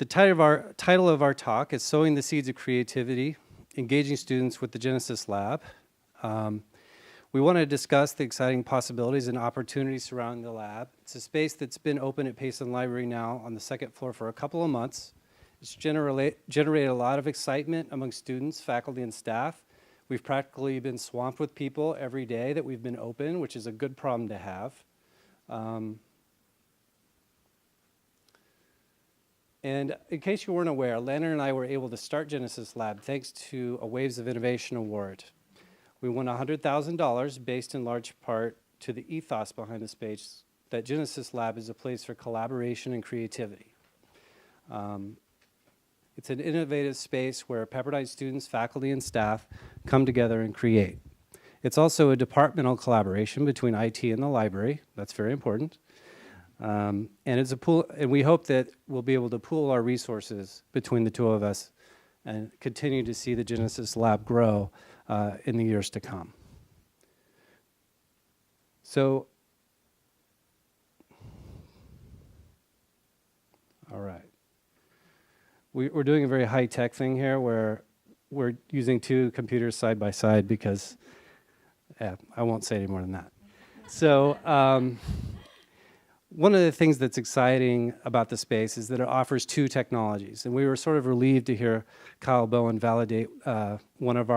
The title of our talk is Sowing the Seeds of Creativity, Engaging Students with the Genesis Lab. We want to discuss the exciting possibilities and opportunities surrounding the lab. It's a space that's been open at Payson Library now on the second floor for a couple of months. It's generated a lot of excitement among students, faculty, and staff. We've practically been swamped with people every day that we've been open, which is a good problem to have. And in case you weren't aware, Landon and I were able to start Genesis Lab thanks to a Waves of Innovation award. We won $100,000 based in large part to the ethos behind the space that Genesis Lab is a place for collaboration and creativity. It's an innovative space where Pepperdine students, faculty, and staff come together and create. It's also a departmental collaboration between IT and the library. That's very important. And it's a pool, and we hope that we'll be able to pool our resources between the two of us and continue to see the Genesis Lab grow in the years to come. So, all right. We're doing a very high-tech thing here where we're using two computers side by side because, I won't say any more than that. So, one of the things that's exciting about the space is that it offers two technologies. And we were sort of relieved to hear Kyle Bowen validate one of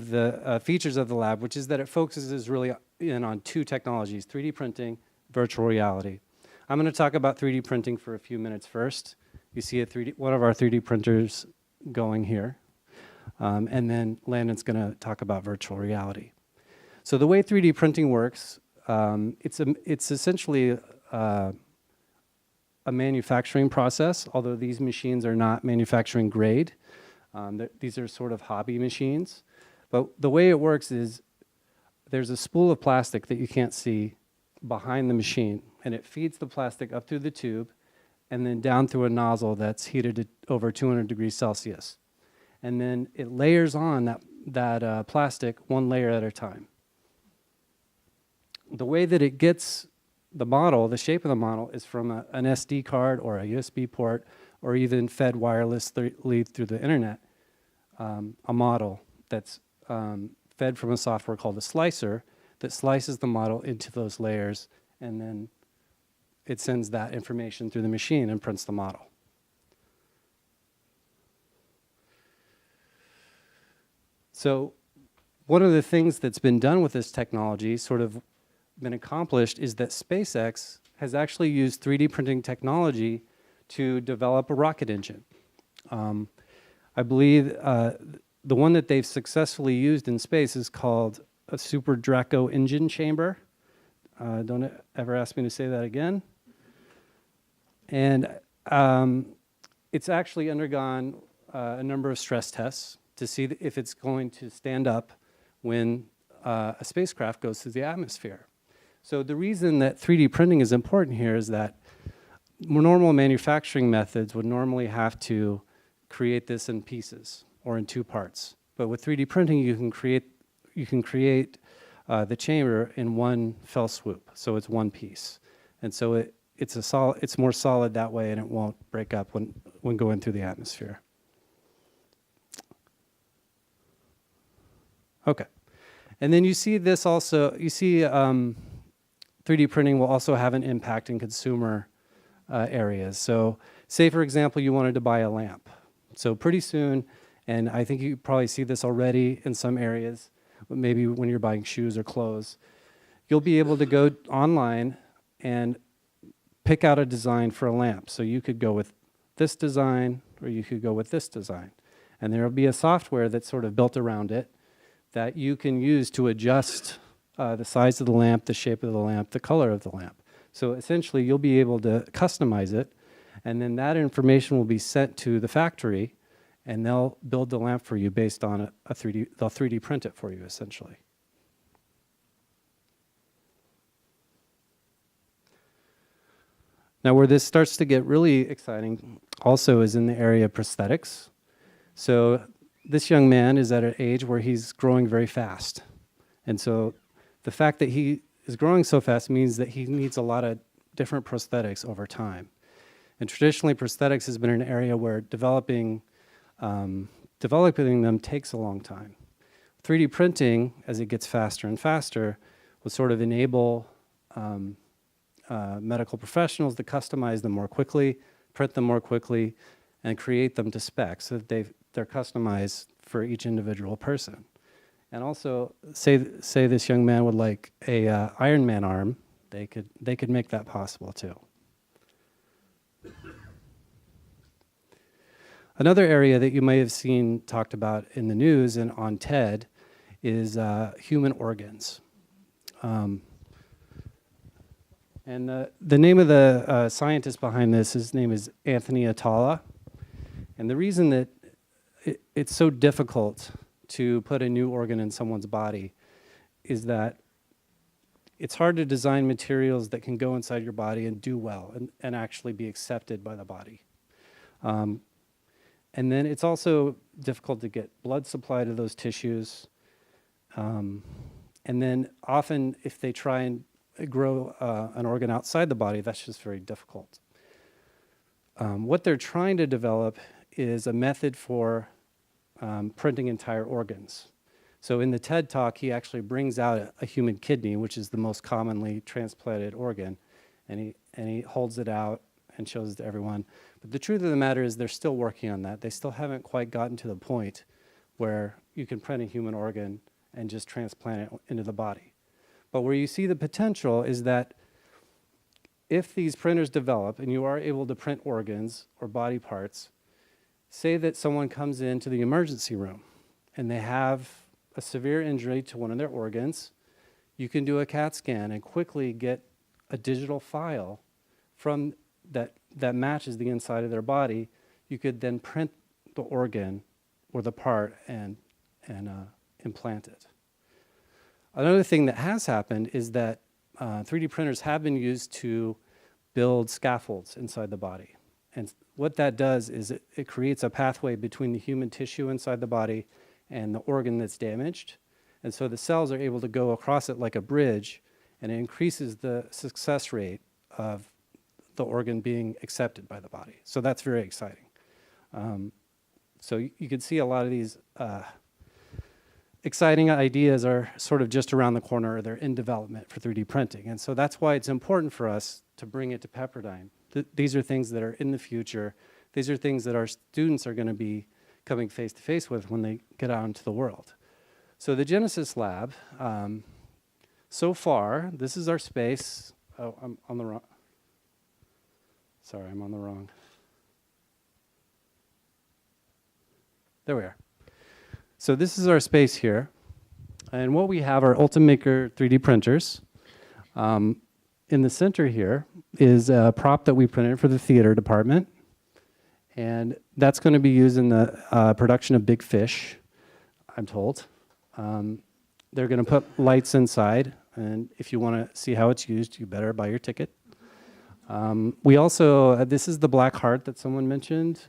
the features of the lab, which is that it focuses really in on two technologies, 3D printing, virtual reality. I'm going to talk about 3D printing for a few minutes first. You see one of our 3D printers going here. And then Landon's going to talk about virtual reality. So the way 3D printing works, it's essentially a manufacturing process, although these machines are not manufacturing grade. These are sort of hobby machines. But the way it works is there's a spool of plastic that you can't see behind the machine, and it feeds the plastic up through the tube and then down through a nozzle that's heated at over 200 degrees Celsius. And then it layers on that plastic one layer at a time. The way that it gets the model, the shape of the model, is from an SD card or a USB port or even fed wirelessly through the internet, a model that's fed from a software called a slicer that slices the model into those layers, and then it sends that information through the machine and prints the model. So one of the things that's been done with this technology, sort of been accomplished, is that SpaceX has actually used 3D printing technology to develop a rocket engine. I believe the one that they've successfully used in space is called a Super Draco engine chamber. Don't ever ask me to say that again. And it's actually undergone a number of stress tests to see if it's going to stand up when a spacecraft goes through the atmosphere. So the reason that 3D printing is important here is that normal manufacturing methods would normally have to create this in pieces or in two parts. But with 3D printing, you can create the chamber in one fell swoop, so it's one piece. And so it's more solid that way, and it won't break up when going through the atmosphere. Okay. And then you see this also, 3D printing will also have an impact in consumer areas. So say, for example, you wanted to buy a lamp. So pretty soon, and I think you probably see this already in some areas, maybe when you're buying shoes or clothes, you'll be able to go online and pick out a design for a lamp. So you could go with this design, or you could go with this design. And there will be a software that's sort of built around it that you can use to adjust the size of the lamp, the shape of the lamp, the color of the lamp. So essentially, you'll be able to customize it, and then that information will be sent to the factory, and they'll build the lamp for you based on they'll 3D print it for you, essentially. Now, where this starts to get really exciting also is in the area of prosthetics. So this young man is at an age where he's growing very fast. And so the fact that he is growing so fast means that he needs a lot of different prosthetics over time. And traditionally, prosthetics has been an area where developing them takes a long time. 3D printing, as it gets faster and faster, will sort of enable medical professionals to customize them more quickly, print them more quickly, and create them to spec so that they're customized for each individual person. And also, say this young man would like a Iron Man arm, they could make that possible too. Another area that you may have seen talked about in the news and on TED is human organs. And the name of the scientist behind this, his name is Anthony Atala. And the reason that it's so difficult to put a new organ in someone's body is that it's hard to design materials that can go inside your body and do well and actually be accepted by the body. And then it's also difficult to get blood supply to those tissues. And then often if they try and grow an organ outside the body, that's just very difficult. What they're trying to develop is a method for printing entire organs. So in the TED Talk, he actually brings out a human kidney, which is the most commonly transplanted organ, and he holds it out and shows it to everyone. But the truth of the matter is they're still working on that. They still haven't quite gotten to the point where you can print a human organ and just transplant it into the body. But where you see the potential is that if these printers develop and you are able to print organs or body parts, say that someone comes into the emergency room and they have a severe injury to one of their organs, you can do a CAT scan and quickly get a digital file from that matches the inside of their body. You could then print the organ or the part and implant it. Another thing that has happened is that 3D printers have been used to build scaffolds inside the body. And what that does is it creates a pathway between the human tissue inside the body and the organ that's damaged. And so the cells are able to go across it like a bridge, and it increases the success rate of the organ being accepted by the body. So that's very exciting. So you can see a lot of these exciting ideas are sort of just around the corner, or they're in development for 3D printing. And so that's why it's important for us to bring it to Pepperdine. These are things that are in the future. These are things that our students are going to be coming face to face with when they get out into the world. So the Genesis Lab, so far, this is our space. Oh, I'm on the wrong. Sorry, I'm on the wrong. There we are. So this is our space here. And what we have are Ultimaker 3D printers. In the center here is a prop that we printed for the theater department. And that's going to be used in the production of Big Fish, I'm told. They're going to put lights inside. And if you want to see how it's used, you better buy your ticket. We also, this is the Black Heart that someone mentioned.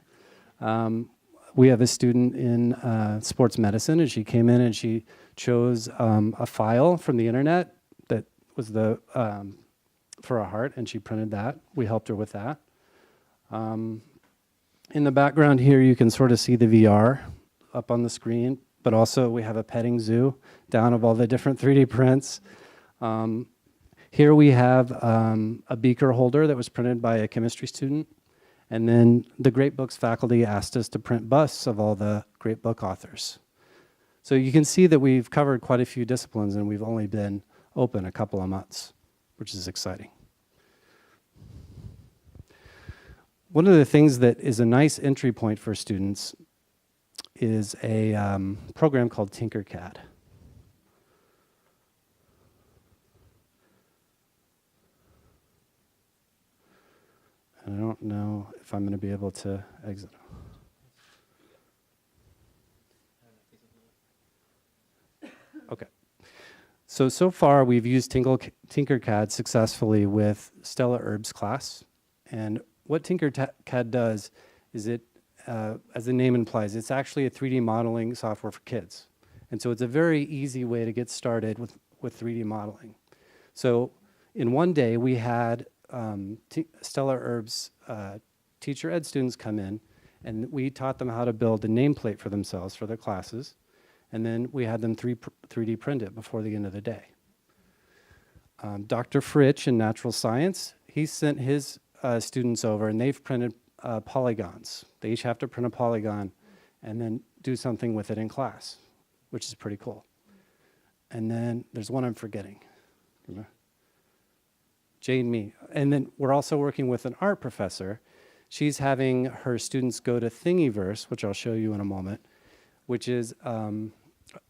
We have a student in sports medicine, and she came in and she chose a file from the internet that was for a heart, and she printed that. We helped her with that. In the background here, you can sort of see the VR up on the screen, but also we have a petting zoo down of all the different 3D prints. Here we have a beaker holder that was printed by a chemistry student. And then the Great Books faculty asked us to print busts of all the Great Book authors. So you can see that we've covered quite a few disciplines, and we've only been open a couple of months, which is exciting. One of the things that is a nice entry point for students is a program called Tinkercad. I don't know if I'm going to be able to exit. Okay. So far we've used Tinkercad successfully with Stella Erb's class. And what Tinkercad does is it, as the name implies, it's actually a 3D modeling software for kids. And so it's a very easy way to get started with 3D modeling. So in one day we had Stella Erb's teacher ed students come in, and we taught them how to build a nameplate for themselves for their classes, and then we had them 3D print it before the end of the day. Dr. Fritsch in natural science, he sent his students over, and they've printed polygons. They each have to print a polygon and then do something with it in class, which is pretty cool. And then there's one I'm forgetting. Jane Me. And then we're also working with an art professor. She's having her students go to Thingiverse, which I'll show you in a moment, which is a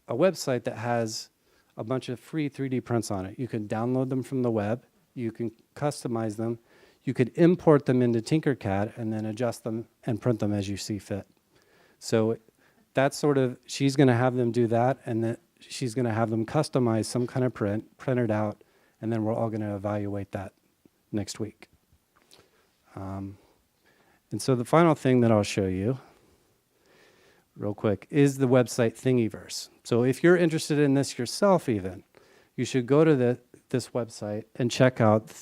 website that has a bunch of free 3D prints on it. You can download them from the web. You can customize them. You could import them into Tinkercad and then adjust them and print them as you see fit. So that's sort of, she's going to have them do that, and then she's going to have them customize some kind of print it out, and then we're all going to evaluate that next week. And so the final thing that I'll show you real quick is the website Thingiverse. So if you're interested in this yourself even, you should go to this website and check out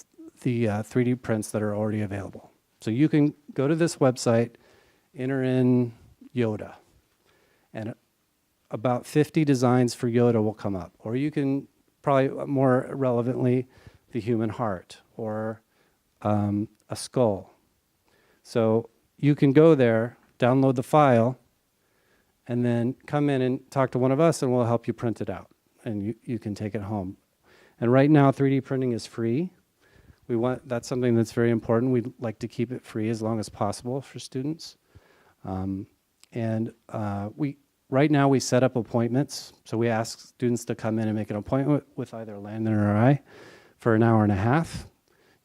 the 3D prints that are already available. So you can go to this website, enter in Yoda, and about 50 designs for Yoda will come up. Or you can probably more relevantly, the human heart or a skull. So you can go there, download the file, and then come in and talk to one of us and we'll help you print it out. And you can take it home. And right now 3D printing is free. That's something that's very important. We'd like to keep it free as long as possible for students. Right now we set up appointments. So we ask students to come in and make an appointment with either Landon or I for an hour and a half.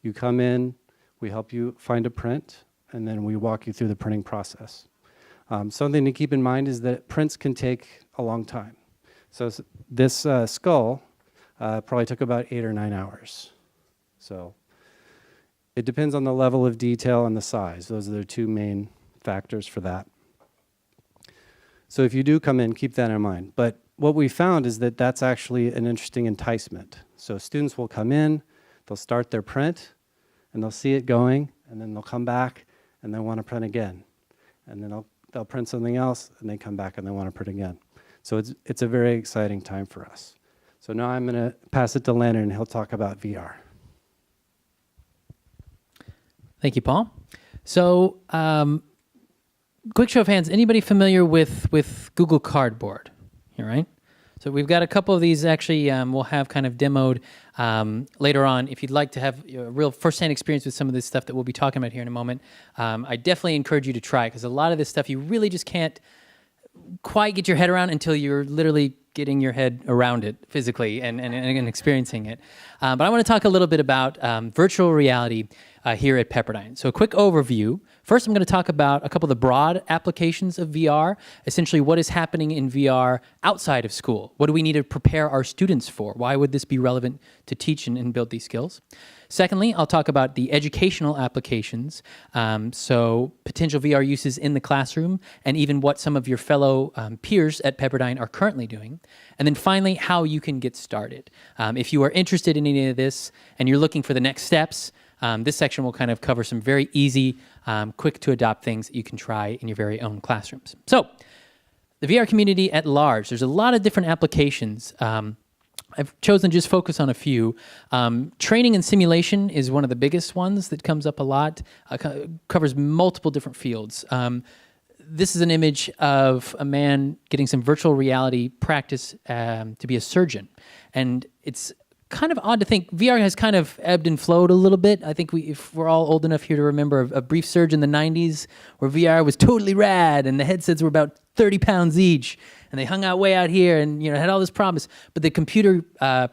You come in, we help you find a print, and then we walk you through the printing process. Something to keep in mind is that prints can take a long time. So this skull probably took about 8 or 9 hours. So it depends on the level of detail and the size. Those are the two main factors for that. So if you do come in, keep that in mind. But what we found is that that's actually an interesting enticement. So students will come in, they'll start their print, and they'll see it going, and then they'll come back, and they want to print again. And then they'll print something else, and they come back and they want to print again. So it's a very exciting time for us. So now I'm going to pass it to Landon, and he'll talk about VR. Thank you, Paul. So quick show of hands, anybody familiar with Google Cardboard? All right. So we've got a couple of these actually we'll have kind of demoed later on. If you'd like to have a real firsthand experience with some of this stuff that we'll be talking about here in a moment, I definitely encourage you to try it, because a lot of this stuff you really just can't quite get your head around until you're literally getting your head around it physically and experiencing it. But I want to talk a little bit about virtual reality here at Pepperdine. So a quick overview. First, I'm going to talk about a couple of the broad applications of VR, essentially what is happening in VR outside of school. What do we need to prepare our students for? Why would this be relevant to teach and build these skills? Secondly, I'll talk about the educational applications, so potential VR uses in the classroom, and even what some of your fellow peers at Pepperdine are currently doing. And then finally, how you can get started. If you are interested in any of this and you're looking for the next steps, this section will kind of cover some very easy, quick to adopt things that you can try in your very own classrooms. So the VR community at large, there's a lot of different applications. I've chosen to just focus on a few. Training and simulation is one of the biggest ones that comes up a lot, covers multiple different fields. This is an image of a man getting some virtual reality practice to be a surgeon. And it's kind of odd to think VR has kind of ebbed and flowed a little bit. I think if we're all old enough here to remember a brief surge in the 90s where VR was totally rad and the headsets were about 30 pounds each and they hung out way out here and had all this promise, but the computer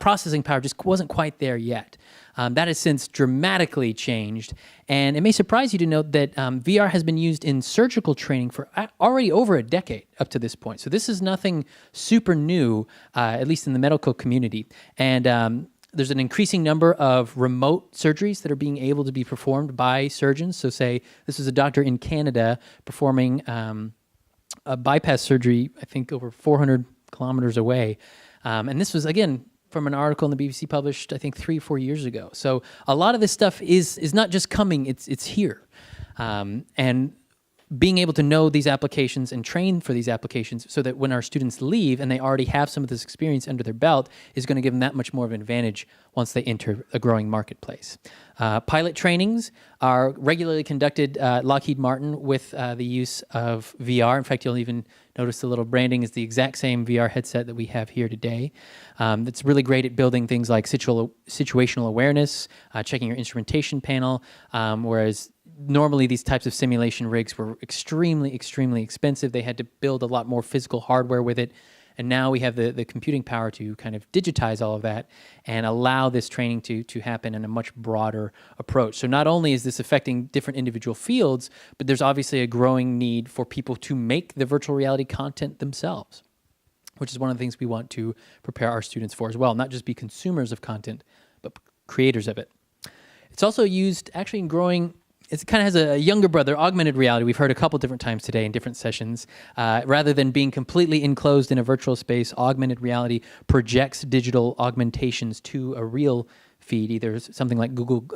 processing power just wasn't quite there yet. That has since dramatically changed, and it may surprise you to note that VR has been used in surgical training for already over a decade up to this point. So this is nothing super new, at least in the medical community. And there's an increasing number of remote surgeries that are being able to be performed by surgeons. So say this is a doctor in Canada performing a bypass surgery, I think over 400 kilometers away. And this was, again, from an article in the BBC published, I think 3 or 4 years ago. So a lot of this stuff is not just coming, it's here. And being able to know these applications and train for these applications so that when our students leave and they already have some of this experience under their belt is going to give them that much more of an advantage once they enter a growing marketplace. Pilot trainings are regularly conducted at Lockheed Martin with the use of VR. In fact, you'll even notice the little branding is the exact same VR headset that we have here today. It's really great at building things like situational awareness, checking your instrumentation panel, whereas normally these types of simulation rigs were extremely, extremely expensive. They had to build a lot more physical hardware with it. And now we have the computing power to kind of digitize all of that and allow this training to happen in a much broader approach. So not only is this affecting different individual fields, but there's obviously a growing need for people to make the virtual reality content themselves, which is one of the things we want to prepare our students for as well, not just be consumers of content, but creators of it. It's also used actually in growing. It kind of has a younger brother, augmented reality. We've heard a couple different times today in different sessions. Rather than being completely enclosed in a virtual space, augmented reality projects digital augmentations to a real feed, either something like Google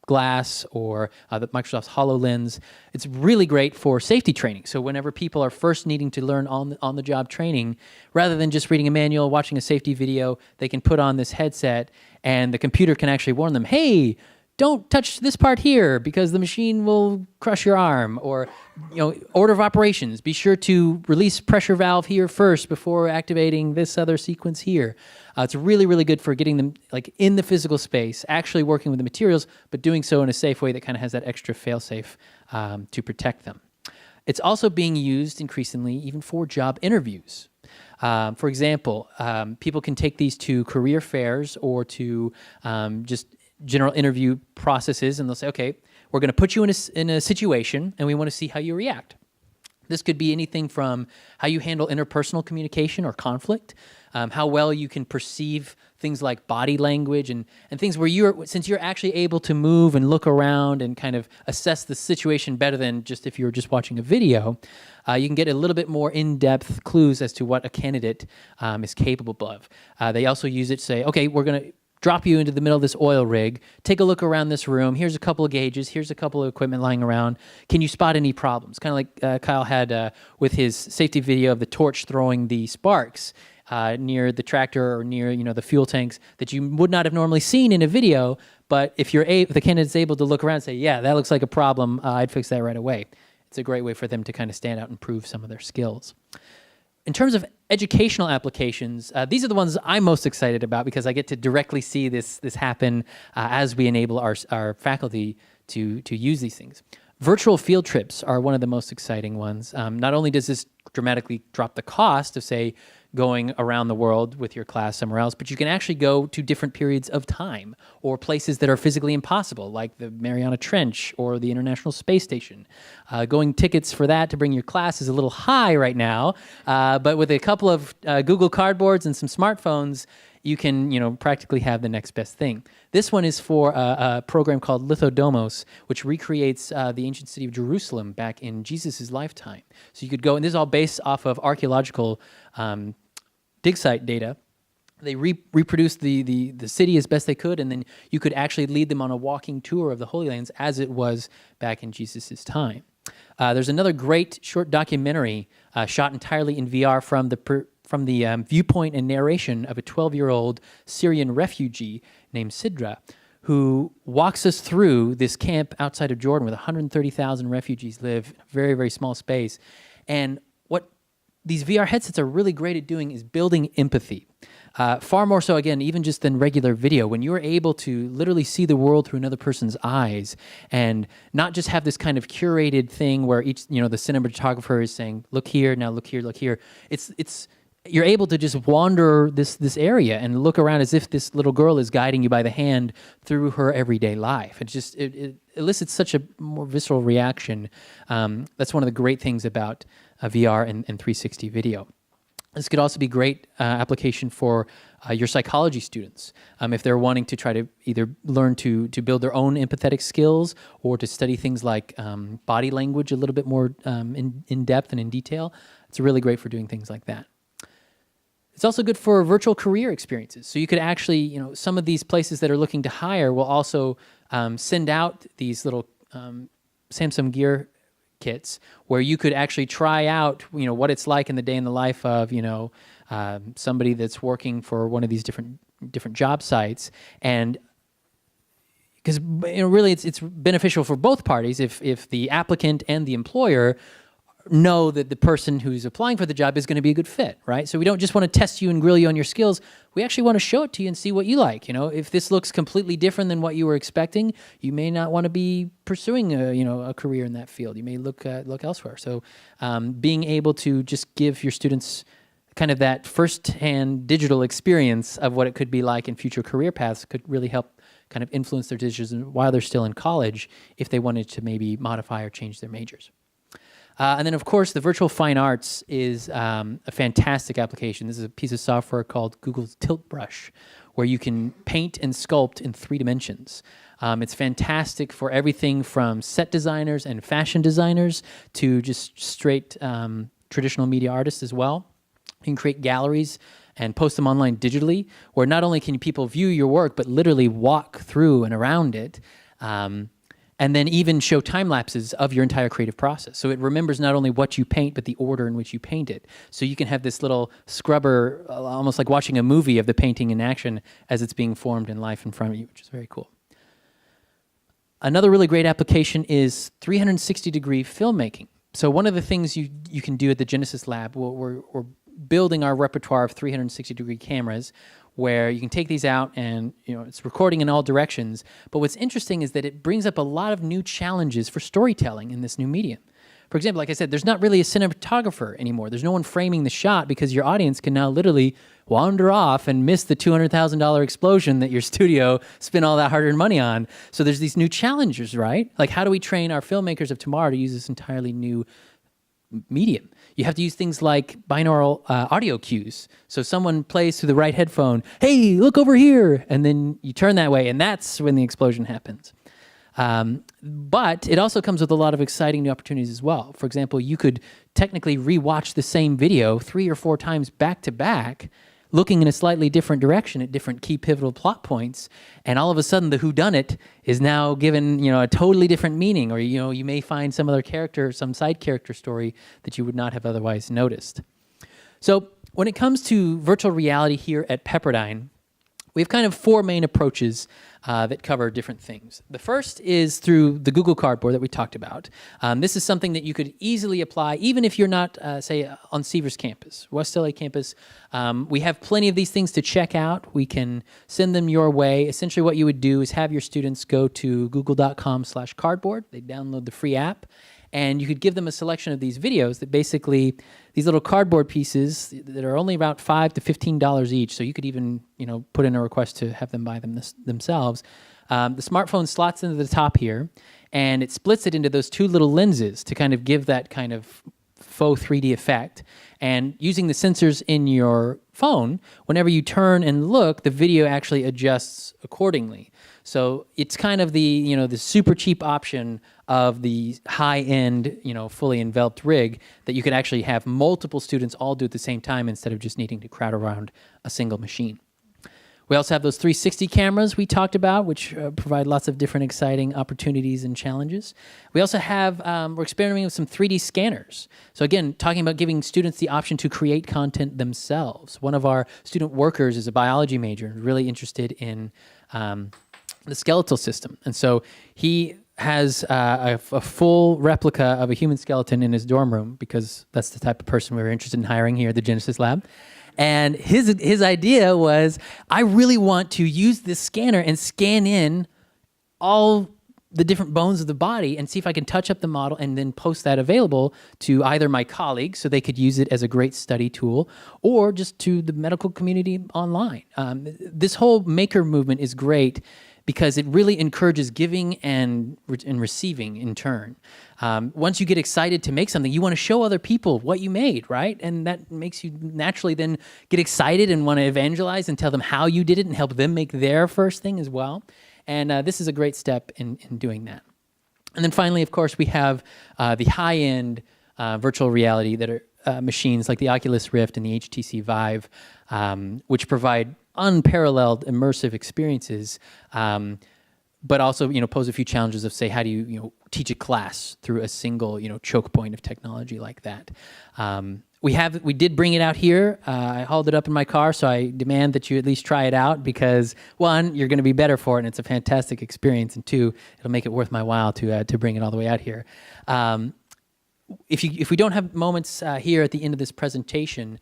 Glass or the Microsoft's HoloLens. It's really great for safety training. So whenever people are first needing to learn on-the-job training, rather than just reading a manual, watching a safety video, they can put on this headset and the computer can actually warn them, hey, don't touch this part here because the machine will crush your arm. Or, order of operations, be sure to release pressure valve here first before activating this other sequence here. It's really, really good for getting them like in the physical space, actually working with the materials, but doing so in a safe way that kind of has that extra fail-safe to protect them. It's also being used increasingly even for job interviews. For example, people can take these to career fairs or to just general interview processes, and they'll say, okay, we're going to put you in a situation, and we want to see how you react. This could be anything from how you handle interpersonal communication or conflict, how well you can perceive things like body language and things where since you're actually able to move and look around and kind of assess the situation better than just if you were just watching a video, you can get a little bit more in-depth clues as to what a candidate is capable of. They also use it to say, okay, we're going to drop you into the middle of this oil rig, take a look around this room, here's a couple of gauges, here's a couple of equipment lying around, can you spot any problems? Kind of like Kyle had with his safety video of the torch throwing the sparks near the tractor or near the fuel tanks that you would not have normally seen in a video, but if the candidate's able to look around and say, yeah, that looks like a problem, I'd fix that right away. It's a great way for them to kind of stand out and prove some of their skills. In terms of educational applications, these are the ones I'm most excited about because I get to directly see this happen as we enable our faculty to use these things. Virtual field trips are one of the most exciting ones. Not only does this dramatically drop the cost of, say, going around the world with your class somewhere else, but you can actually go to different periods of time or places that are physically impossible, like the Mariana Trench or the International Space Station. Going tickets for that to bring your class is a little high right now, but with a couple of Google Cardboards and some smartphones, you can practically have the next best thing. This one is for a program called Lithodomos, which recreates the ancient city of Jerusalem back in Jesus' lifetime. So you could go, and this is all based off of archaeological dig site data. They reproduced the city as best they could, and then you could actually lead them on a walking tour of the Holy Lands as it was back in Jesus' time. There's another great short documentary shot entirely in VR from the viewpoint and narration of a 12-year-old Syrian refugee named Sidra, who walks us through this camp outside of Jordan where 130,000 refugees live in a very, very small space. And what these VR headsets are really great at doing is building empathy. Far more so, again, even just than regular video, when you're able to literally see the world through another person's eyes and not just have this kind of curated thing where each, the cinematographer is saying, look here, now look here, look here. You're able to just wander this area and look around as if this little girl is guiding you by the hand through her everyday life. It elicits such a more visceral reaction. That's one of the great things about VR and 360 video. This could also be great application for your psychology students if they're wanting to try to either learn to build their own empathetic skills or to study things like body language a little bit more in depth and in detail. It's really great for doing things like that. It's also good for virtual career experiences. So you could actually, some of these places that are looking to hire will also send out these little Samsung Gear kits where you could actually try out, what it's like in the day in the life of, somebody that's working for one of these different job sites. And because really it's beneficial for both parties if the applicant and the employer know that the person who's applying for the job is going to be a good fit, right? So we don't just want to test you and grill you on your skills. We actually want to show it to you and see what you like. If this looks completely different than what you were expecting, you may not want to be pursuing a career in that field. You may look elsewhere. So being able to just give your students kind of that first-hand digital experience of what it could be like in future career paths could really help kind of influence their decisions while they're still in college if they wanted to maybe modify or change their majors. And then, of course, the virtual fine arts is a fantastic application. This is a piece of software called Google's Tilt Brush, where you can paint and sculpt in 3 dimensions. It's fantastic for everything from set designers and fashion designers to just straight traditional media artists as well. You can create galleries and post them online digitally, where not only can people view your work, but literally walk through and around it. And then even show time lapses of your entire creative process. So it remembers not only what you paint, but the order in which you paint it. So you can have this little scrubber, almost like watching a movie of the painting in action as it's being formed in life in front of you, which is very cool. Another really great application is 360-degree filmmaking. So one of the things you can do at the Genesis Lab, we're building our repertoire of 360-degree cameras, where you can take these out and it's recording in all directions. But what's interesting is that it brings up a lot of new challenges for storytelling in this new medium. For example, like I said, there's not really a cinematographer anymore. There's no one framing the shot because your audience can now literally wander off and miss the $200,000 explosion that your studio spent all that hard-earned money on. So there's these new challenges, right? Like, how do we train our filmmakers of tomorrow to use this entirely new medium? You have to use things like binaural audio cues. So someone plays through the right headphone, hey, look over here, and then you turn that way, and that's when the explosion happens. But it also comes with a lot of exciting new opportunities as well. For example, you could technically rewatch the same video 3 or 4 times back to back, looking in a slightly different direction at different key pivotal plot points, and all of a sudden the whodunit is now given a totally different meaning, or you may find some other character, some side character story that you would not have otherwise noticed. So when it comes to virtual reality here at Pepperdine, we have kind of 4 main approaches that cover different things. The first is through the Google Cardboard that we talked about. This is something that you could easily apply even if you're not, say, on Seavers campus, West LA campus. We have plenty of these things to check out. We can send them your way. Essentially what you would do is have your students go to google.com/cardboard. They download the free app. And you could give them a selection of these videos that basically, these little cardboard pieces that are only about $5 to $15 each. So you could even, put in a request to have them buy them themselves. The smartphone slots into the top here, and it splits it into those 2 little lenses to kind of give that kind of faux 3D effect. And using the sensors in your phone, whenever you turn and look, the video actually adjusts accordingly. So it's kind of the, the super cheap option of the high-end, fully enveloped rig that you could actually have multiple students all do at the same time instead of just needing to crowd around a single machine. We also have those 360 cameras we talked about, which provide lots of different exciting opportunities and challenges. We also have, we're experimenting with some 3D scanners. So again, talking about giving students the option to create content themselves. One of our student workers is a biology major, really interested in the skeletal system. And so he has a full replica of a human skeleton in his dorm room because that's the type of person we were interested in hiring here at the Genesis Lab. And his idea was, I really want to use this scanner and scan in all the different bones of the body and see if I can touch up the model and then post that available to either my colleagues so they could use it as a great study tool or just to the medical community online. This whole maker movement is great because it really encourages giving and receiving in turn. Once you get excited to make something, you want to show other people what you made, right? And that makes you naturally then get excited and want to evangelize and tell them how you did it and help them make their first thing as well. And this is a great step in doing that. And then finally, of course, we have the high-end virtual reality that are machines like the Oculus Rift and the HTC Vive, which provide unparalleled immersive experiences but also, pose a few challenges of, say, how do you, teach a class through a single, choke point of technology like that. We did bring it out here. I hauled it up in my car, so I demand that you at least try it out because, one, you're going to be better for it, and it's a fantastic experience, and two, it'll make it worth my while to bring it all the way out here. If we don't have moments here at the end of this presentation,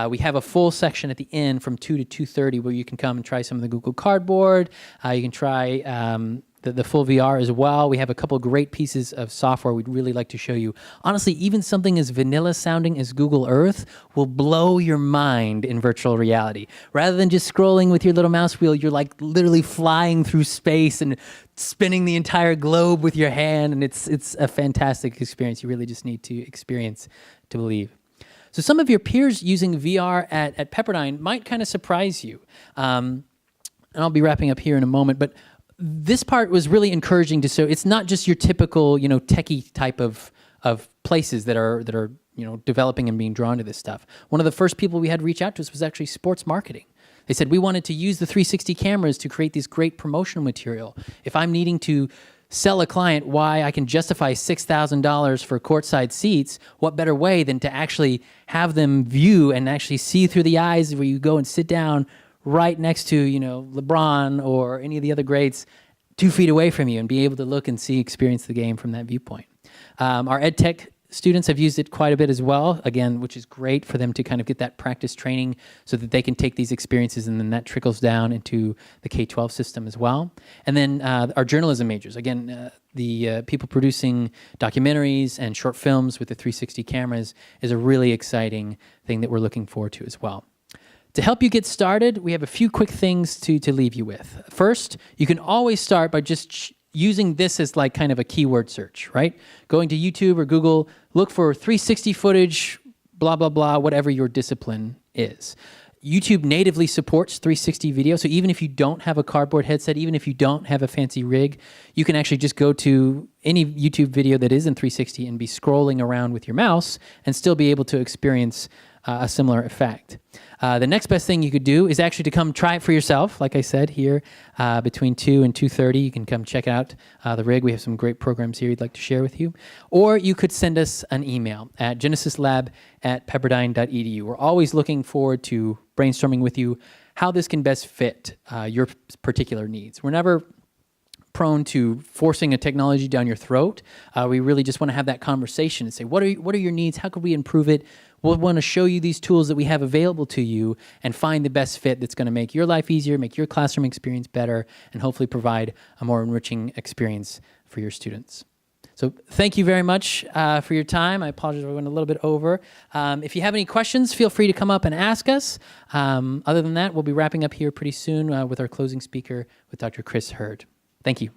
we have a full section at the end from 2 to 2:30 where you can come and try some of the Google Cardboard. You can try the full VR as well. We have a couple great pieces of software we'd really like to show you. Honestly, even something as vanilla sounding as Google Earth will blow your mind in virtual reality. Rather than just scrolling with your little mouse wheel, you're like literally flying through space and spinning the entire globe with your hand, and it's a fantastic experience. You really just need to experience to believe. So some of your peers using VR at Pepperdine might kind of surprise you. And I'll be wrapping up here in a moment, but this part was really encouraging to show it's not just your typical, techie type of places that are developing and being drawn to this stuff. One of the first people we had reach out to us was actually sports marketing. They said, we wanted to use the 360 cameras to create this great promotional material. If I'm needing to sell a client why I can justify $6,000 for courtside seats, what better way than to actually have them view and actually see through the eyes where you go and sit down right next to, LeBron or any of the other greats 2 feet away from you and be able to look and experience the game from that viewpoint. Our ed tech students have used it quite a bit as well, again, which is great for them to kind of get that practice training so that they can take these experiences and then that trickles down into the K-12 system as well. And then our journalism majors, again, the people producing documentaries and short films with the 360 cameras is a really exciting thing that we're looking forward to as well. To help you get started, we have a few quick things to leave you with. First, you can always start by just using this as like kind of a keyword search, right? Going to YouTube or Google, look for 360 footage, blah, blah, blah, whatever your discipline is. YouTube natively supports 360 video, so even if you don't have a cardboard headset, even if you don't have a fancy rig, you can actually just go to any YouTube video that is in 360 and be scrolling around with your mouse and still be able to experience a similar effect. The next best thing you could do is actually to come try it for yourself. Like I said, here between 2 and 2:30, you can come check out the rig. We have some great programs here we'd like to share with you. Or you could send us an email at genesislab@pepperdine.edu. We're always looking forward to brainstorming with you how this can best fit your particular needs. We're never prone to forcing a technology down your throat. We really just want to have that conversation and say, what are your needs? How could we improve it? We'll want to show you these tools that we have available to you and find the best fit that's going to make your life easier, make your classroom experience better, and hopefully provide a more enriching experience for your students. So thank you very much for your time. I apologize, we went a little bit over. If you have any questions, feel free to come up and ask us. Other than that, we'll be wrapping up here pretty soon with our closing speaker, with Dr. Chris Hurd. Thank you.